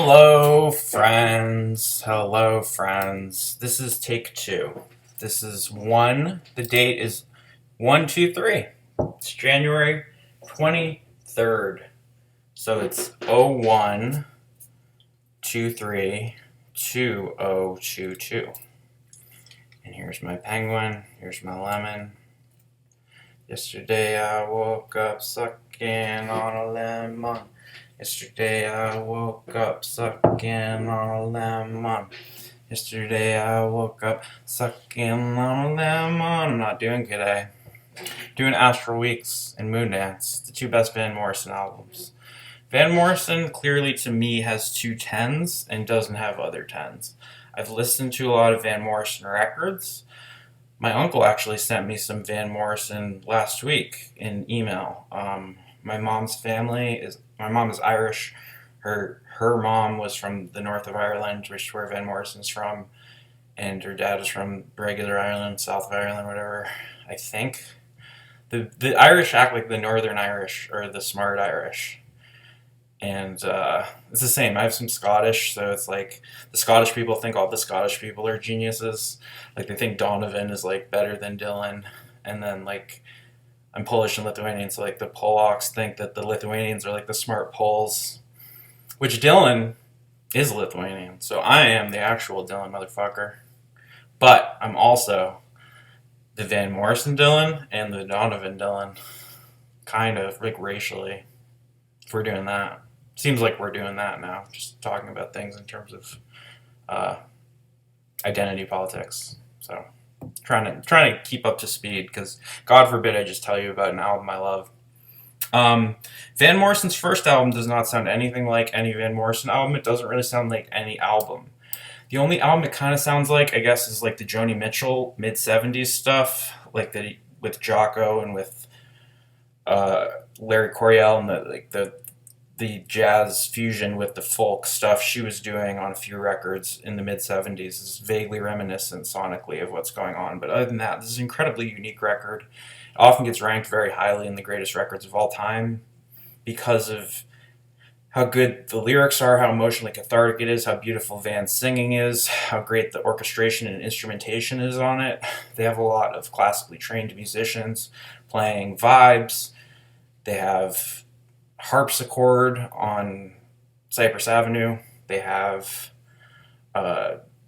Hello, friends. Hello, friends. This is take two. This is one. The date is 123. It's January 23rd. So it's 01232022. And here's my penguin. Here's my lemon. Yesterday I woke up sucking on a lemon. Yesterday I woke up sucking on a lemon. Yesterday I woke up sucking on a lemon. I'm not doing good, eh? Doing Astral Weeks and Moondance, the two best Van Morrison albums. Van Morrison clearly to me has two tens and doesn't have other tens. I've listened to a lot of Van Morrison records. My uncle actually sent me some Van Morrison last week in email. My mom is Irish. Her mom was from the north of Ireland, which is where Van Morrison's from, and her dad is from regular Ireland, south of Ireland, whatever. I think the Irish act like the Northern Irish or the smart Irish. And it's the same. I have some Scottish, so it's like the Scottish people think all the Scottish people are geniuses. Like they think Donovan is like better than Dylan, and then like I'm Polish and Lithuanian, so like the Polacks think that the Lithuanians are like the smart Poles, which Dylan is Lithuanian, so I am the actual Dylan motherfucker. But I'm also the Van Morrison Dylan and the Donovan Dylan, kind of like racially. If we're doing that. Seems like we're doing that now, just talking about things in terms of identity politics. So trying to keep up to speed because God forbid I just tell you about an album I love. Van Morrison's first album does not sound anything like any Van Morrison album. It doesn't really sound like any album. The only album it kind of sounds like, I guess, is like the Joni Mitchell mid-70s stuff, like with Jocko and with Larry Coryell and the jazz fusion with the folk stuff she was doing on a few records in the mid-70s is vaguely reminiscent sonically of what's going on. But other than that, this is an incredibly unique record. It often gets ranked very highly in the greatest records of all time because of how good the lyrics are, how emotionally cathartic it is, how beautiful Van's singing is, how great the orchestration and instrumentation is on it. They have a lot of classically trained musicians playing vibes. They have harpsichord on Cypress Avenue. They have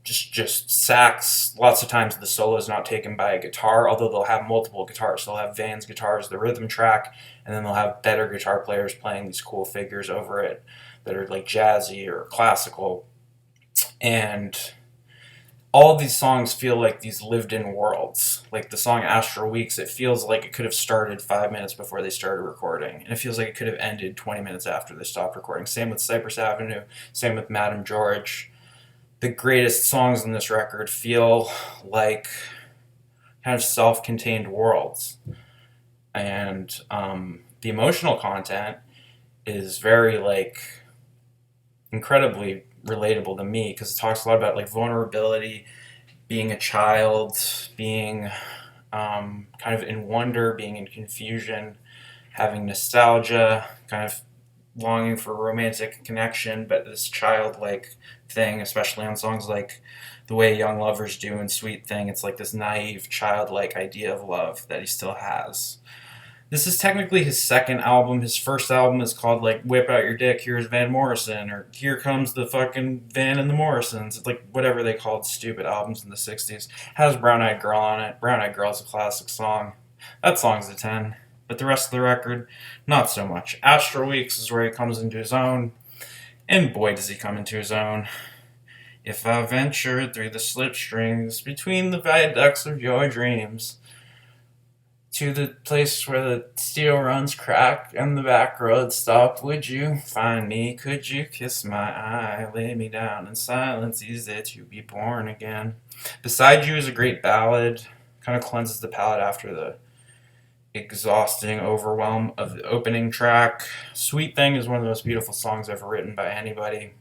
just sax. Lots of times the solo is not taken by a guitar, although they'll have multiple guitars. They'll have Van's guitar as the rhythm track, and then they'll have better guitar players playing these cool figures over it that are like jazzy or classical. And all of these songs feel like these lived-in worlds. Like the song Astral Weeks, it feels like it could have started 5 minutes before they started recording. And it feels like it could have ended 20 minutes after they stopped recording. Same with Cypress Avenue, same with Madame George. The greatest songs on this record feel like kind of self-contained worlds. And the emotional content is very like incredibly relatable to me because it talks a lot about like vulnerability, being a child, being kind of in wonder, being in confusion, having nostalgia, kind of longing for romantic connection, but this childlike thing, especially on songs like The Way Young Lovers Do and Sweet Thing, it's like this naive, childlike idea of love that he still has. This is technically his second album. His first album is called like Whip Out Your Dick, Here's Van Morrison, or Here Comes the fucking Van and the Morrisons. It's like whatever they called stupid albums in the 60s. Has Brown Eyed Girl on it. Brown Eyed Girl's a classic song. That song's a 10. But the rest of the record, not so much. Astral Weeks is where he comes into his own. And boy does he come into his own. If I ventured through the slipstrings between the viaducts of your dreams, to the place where the steel runs crack and the back roads stop, would you find me? Could you kiss my eye? Lay me down in silence, easy to be born again. Beside You is a great ballad. Kind of cleanses the palate after the exhausting overwhelm of the opening track. Sweet Thing is one of the most beautiful songs ever written by anybody.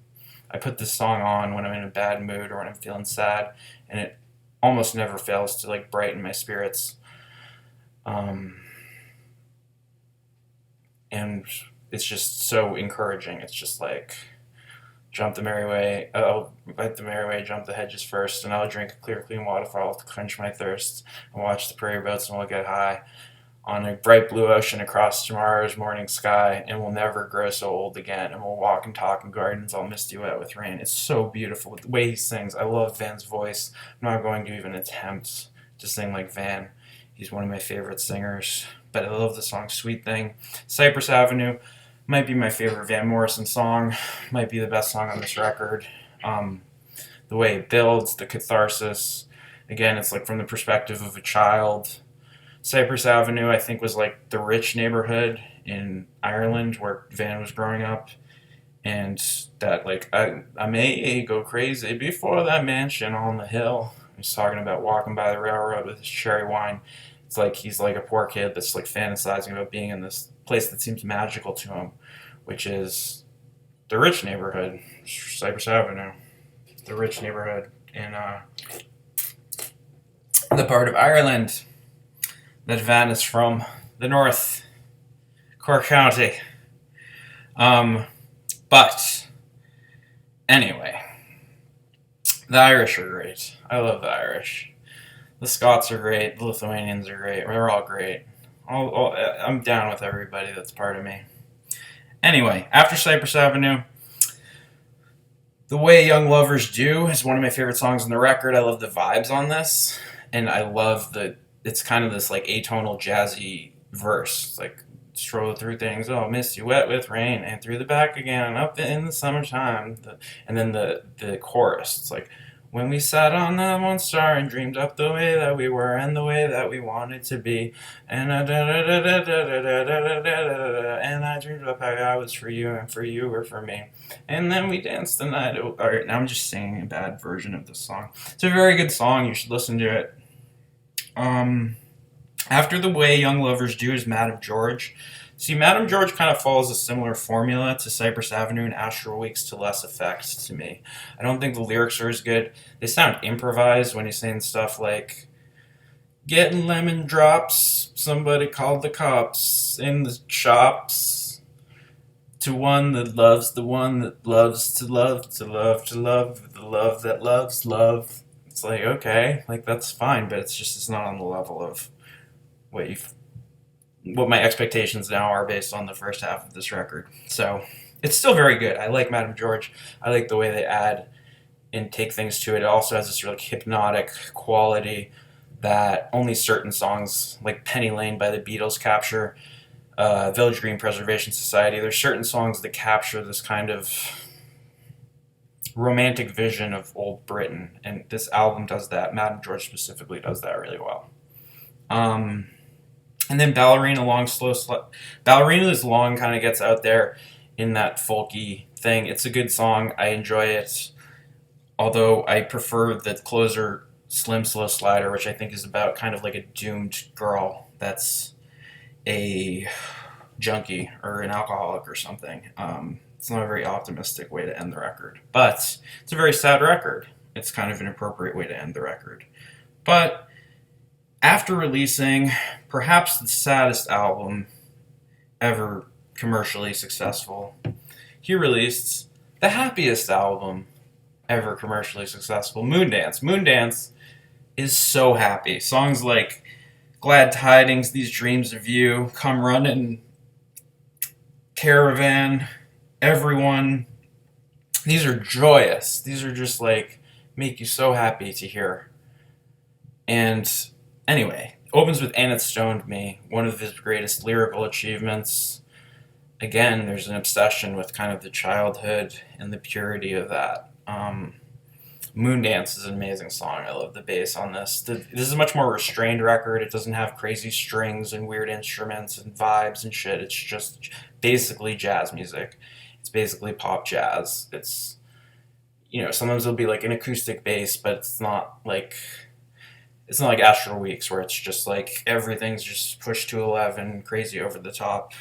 I put this song on when I'm in a bad mood or when I'm feeling sad, and it almost never fails to like brighten my spirits. And it's just so encouraging. It's just like Jump the merry way, oh, let the merry way jump the hedges first, and I'll drink a clear, clean waterfall to quench my thirst, and watch the prairie boats, and we'll get high on a bright blue ocean across tomorrow's morning sky, and we'll never grow so old again, and we'll walk and talk in gardens all misty wet with rain. It's so beautiful. The way he sings, I love Van's voice. I'm not going to even attempt to sing like Van. He's one of my favorite singers, but I love the song Sweet Thing. Cypress Avenue might be my favorite Van Morrison song, might be the best song on this record. The way it builds, the catharsis, again, it's like from the perspective of a child. Cypress Avenue, I think, was like the rich neighborhood in Ireland where Van was growing up. And that, like, I may go crazy before that mansion on the hill. He's talking about walking by the railroad with his cherry wine. It's like he's like a poor kid that's like fantasizing about being in this place that seems magical to him, which is the rich neighborhood, Cypress Avenue, the rich neighborhood in the part of Ireland that Van is from, the North, Cork County. But anyway, the Irish are great. I love the Irish. The Scots are great. The Lithuanians are great. They're all great. I'm down with everybody that's part of me. Anyway, after Cypress Avenue, The Way Young Lovers Do is one of my favorite songs on the record. I love the vibes on this, and I love it's kind of this like atonal jazzy verse. It's like stroll through things, oh, misty wet with rain, and through the back again, up in the summertime. And then the chorus, it's like, when we sat on that one star and dreamed up the way that we were and the way that we wanted to be, and I dreamed up how I was for you and for you were for me, and then we danced the night. All right, now I'm just singing a bad version of this song. It's a very good song. You should listen to it. After The Way Young Lovers Do is Madame George. See, Madame George kind of follows a similar formula to Cypress Avenue and Astral Weeks to less effect to me. I don't think the lyrics are as good. They sound improvised when he's saying stuff like, getting lemon drops, somebody called the cops in the shops, to one that loves the one that loves to love, to love, to love, the love that loves love. It's like, okay, like that's fine, but it's not on the level of what my expectations now are based on the first half of this record. So it's still very good. I like Madame George. I like the way they add and take things to it. It also has this really hypnotic quality that only certain songs, like Penny Lane by the Beatles, capture. Village Green Preservation Society. There's certain songs that capture this kind of romantic vision of old Britain, and this album does that. Madame George specifically does that really well. And then Ballerina, Ballerina is long, kind of gets out there in that folky thing. It's a good song. I enjoy it. Although I prefer the closer, Slim Slow Slider, which I think is about kind of like a doomed girl that's a junkie or an alcoholic or something. It's not a very optimistic way to end the record. But it's a very sad record. It's kind of an appropriate way to end the record. But after releasing perhaps the saddest album ever commercially successful, he released the happiest album ever commercially successful, Moondance. Moondance is so happy. Songs like Glad Tidings, These Dreams of You, Come Running, Caravan, Everyone. These are joyous. These are just like make you so happy to hear. And anyway, opens with And It Stoned Me, one of his greatest lyrical achievements. Again, there's an obsession with kind of the childhood and the purity of that. Moondance is an amazing song. I love the bass on this. This is a much more restrained record. It doesn't have crazy strings and weird instruments and vibes and shit. It's just basically jazz music. It's basically pop jazz. It's, sometimes it'll be like an acoustic bass, but it's not like Astral Weeks where it's just like everything's just pushed to 11, crazy over the top.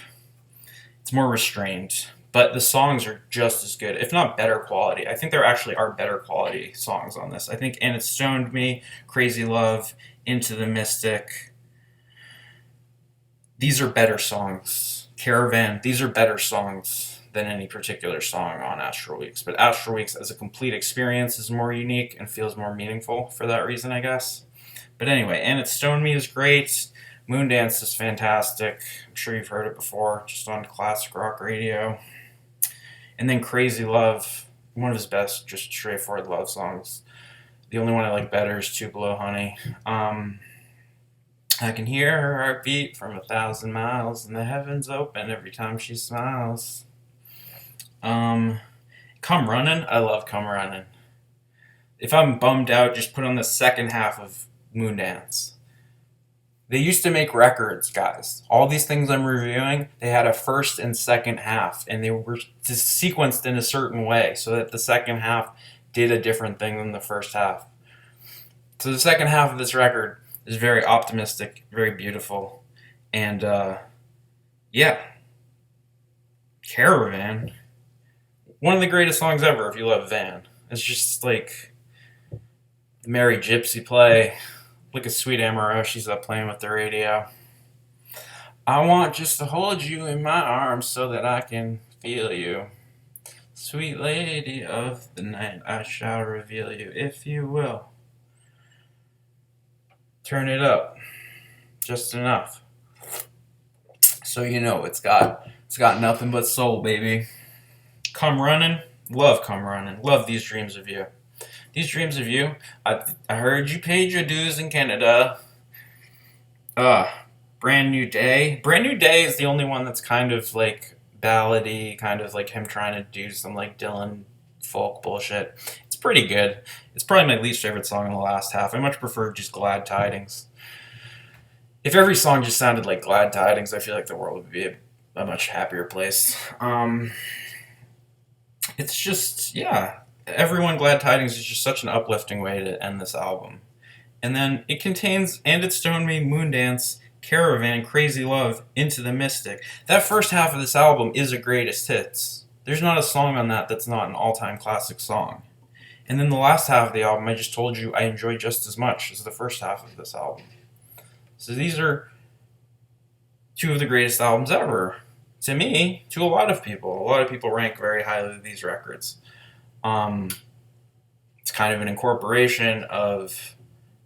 It's more restrained. But the songs are just as good, if not better quality. I think there actually are better quality songs on this. I think And It Stoned Me, Crazy Love, Into the Mystic. These are better songs. Caravan, these are better songs than any particular song on Astral Weeks. But Astral Weeks as a complete experience is more unique and feels more meaningful for that reason, I guess. But anyway, And It Stoned Me is great. Moondance is fantastic. I'm sure you've heard it before, just on classic rock radio. And then Crazy Love, one of his best, just straightforward love songs. The only one I like better is Tupelo Honey. I can hear her heartbeat from 1,000 miles, and the heavens open every time she smiles. Come Runnin', I love Come Runnin'. If I'm bummed out, just put on the second half of Moondance. They used to make records, guys. All these things I'm reviewing, they had a first and second half, and they were just sequenced in a certain way so that the second half did a different thing than the first half. So the second half of this record is very optimistic, very beautiful, and yeah. Caravan, one of the greatest songs ever if you love Van. It's just like the Merry Gypsy play. Look at Sweet Amaro, she's up playing with the radio. I want just to hold you in my arms so that I can feel you. Sweet lady of the night, I shall reveal you, if you will. Turn it up, just enough. So you know it's got nothing but soul, baby. Come Runnin', love Come Runnin', love These Dreams of You. These Dreams of You, I heard you paid your dues in Canada. Brand New Day. Brand New Day is the only one that's kind of like ballady, kind of like him trying to do some like Dylan folk bullshit. It's pretty good. It's probably my least favorite song in the last half. I much prefer just Glad Tidings. If every song just sounded like Glad Tidings, I feel like the world would be a much happier place. It's just, yeah. Everyone Glad Tidings is just such an uplifting way to end this album. And then it contains And It Stoned Me, Moondance, Caravan, Crazy Love, Into the Mystic. That first half of this album is a greatest hits. There's not a song on that that's not an all-time classic song. And then the last half of the album, I just told you I enjoy just as much as the first half of this album. So these are two of the greatest albums ever. To me, to a lot of people. A lot of people rank very highly these records. It's kind of an incorporation of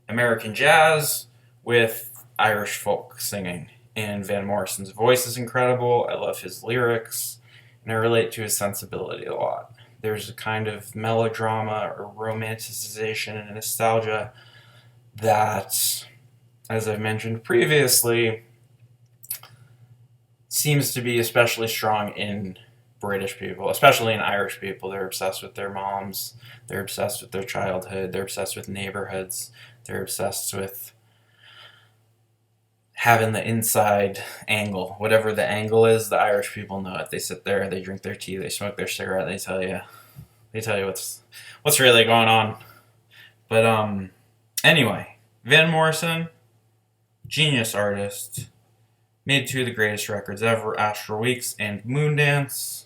American jazz with Irish folk singing. And Van Morrison's voice is incredible. I love his lyrics. And I relate to his sensibility a lot. There's a kind of melodrama or romanticization and nostalgia that, as I've mentioned previously, seems to be especially strong in British people, especially in Irish people. They're obsessed with their moms. They're obsessed with their childhood. They're obsessed with neighborhoods. They're obsessed with having the inside angle. Whatever the angle is, the Irish people know it. They sit there, they drink their tea, they smoke their cigarette, they tell you what's really going on. But anyway, Van Morrison, genius artist, made two of the greatest records ever, Astral Weeks and Moondance.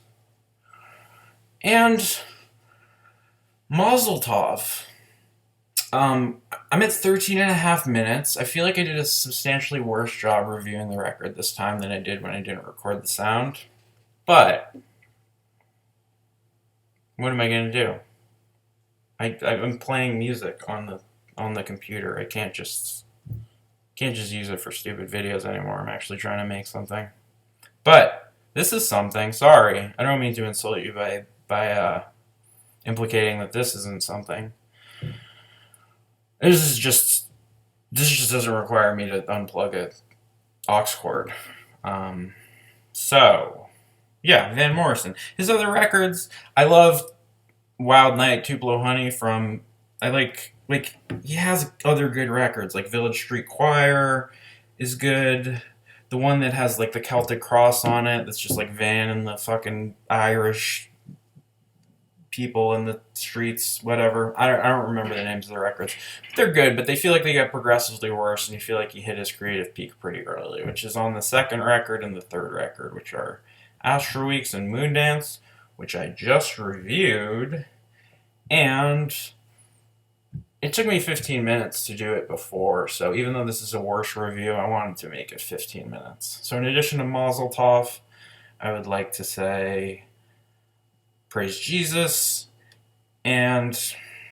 And Mazel Tov. I'm at 13 and a half minutes. I feel like I did a substantially worse job reviewing the record this time than I did when I didn't record the sound. But what am I going to do? I'm playing music on the computer. I can't just use it for stupid videos anymore. I'm actually trying to make something. But this is something. Sorry, I don't mean to insult you by implicating that this isn't something. This just doesn't require me to unplug a aux cord. So yeah, Van Morrison. His other records, I love Wild Night, Tupelo Honey he has other good records, like Village Street Choir is good. The one that has like the Celtic cross on it, that's just like Van and the fucking Irish people in the streets, whatever. I don't remember the names of the records. They're good, but they feel like they get progressively worse, and you feel like he hit his creative peak pretty early, which is on the second record and the third record, which are Astral Weeks and Moondance, which I just reviewed, and it took me 15 minutes to do it before, so even though this is a worse review, I wanted to make it 15 minutes. So in addition to Mazel Tov, I would like to say praise Jesus, and